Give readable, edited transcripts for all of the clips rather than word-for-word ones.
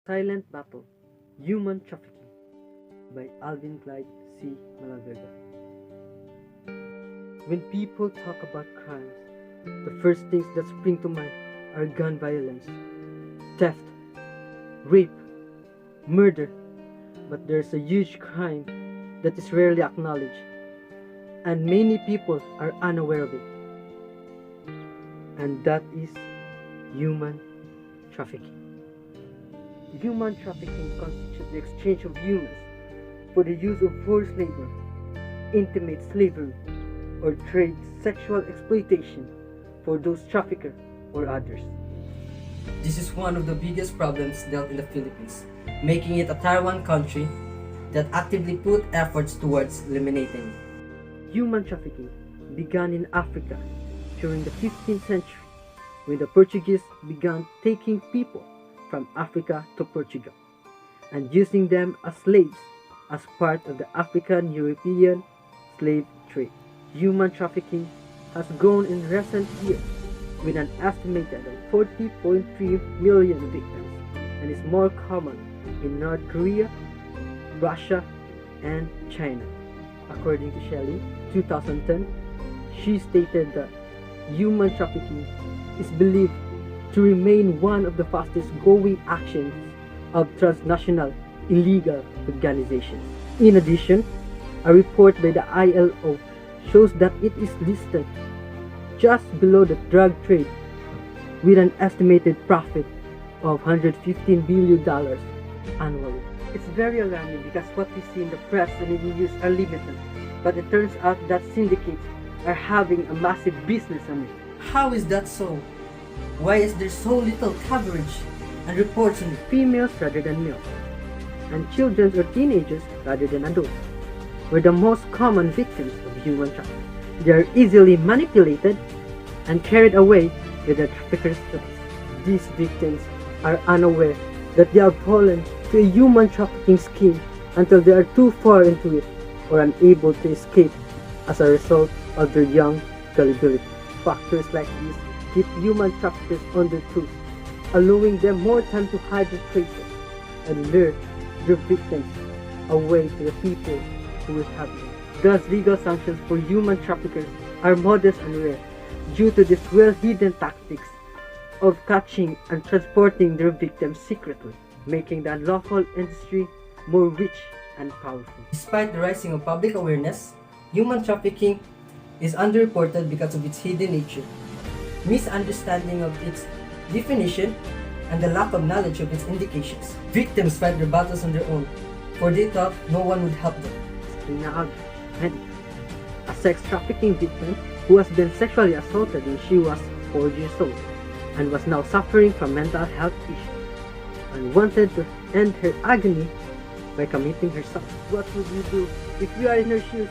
Silent Battle, Human Trafficking by Alvin Clyde C. Malaverga. When people talk about crimes, the first things that spring to mind are gun violence, theft, rape, murder, but there's a huge crime that is rarely acknowledged, and many people are unaware of it, and that is human trafficking. Human trafficking constitutes the exchange of humans for the use of forced labor, intimate slavery, or trade sexual exploitation for those traffickers or others. This is one of the biggest problems dealt in the Philippines, making it a Tier 1 country that actively put efforts towards eliminating it. Human trafficking began in Africa during the 15th century when the Portuguese began taking people from Africa to Portugal and using them as slaves as part of the African-European slave trade. Human trafficking has grown in recent years with an estimated 40.3 million victims and is more common in North Korea, Russia, and China. According to Shelley, 2010, she stated that human trafficking is believed to remain one of the fastest growing actions of transnational illegal organizations. In addition, a report by the ILO shows that it is listed just below the drug trade with an estimated profit of $115 billion annually. It's very alarming because what we see in the press and in the news are limited, but it turns out that syndicates are having a massive business on it. How is that so? Why is there so little coverage and reports on Females rather than males, and children or teenagers rather than adults were the most common victims of human trafficking. They are easily manipulated and carried away with the traffickers' tools. These victims are unaware that they have fallen to a human trafficking scheme until they are too far into it or unable to escape as a result of their young gullibility. Factors like these keep human traffickers on their toes, allowing them more time to hide their traces and lure their victims away to the people who will have them. Thus, legal sanctions for human traffickers are modest and rare due to these well-hidden tactics of catching and transporting their victims secretly, making the unlawful industry more rich and powerful. Despite the rising of public awareness, human trafficking is underreported because of its hidden nature, misunderstanding of its definition, and the lack of knowledge of its indications. Victims fight their battles on their own, for they thought no one would help them. A sex trafficking victim who has been sexually assaulted when she was 4 years old and was now suffering from mental health issues and wanted to end her agony by committing herself. What would we do if we are in her shoes?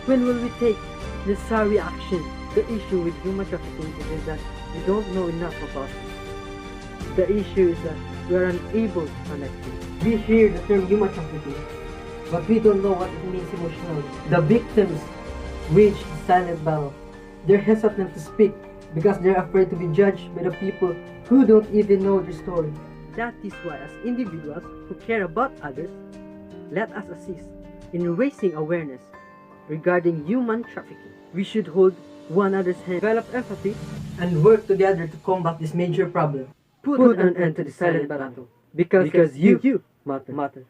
When will we take necessary action? The issue with human trafficking is that we don't know enough about it. The issue is that we are unable to connect it. We hear the term human trafficking, but we don't know what it means emotionally. The victims wage the silent battle. They're hesitant to speak because they're afraid to be judged by the people who don't even know their story. That is why, as individuals who care about others, let us assist in raising awareness regarding human trafficking. We should hold one another's hand, develop empathy, And work together to combat this major problem. put an end to the silent battle. Because you matter.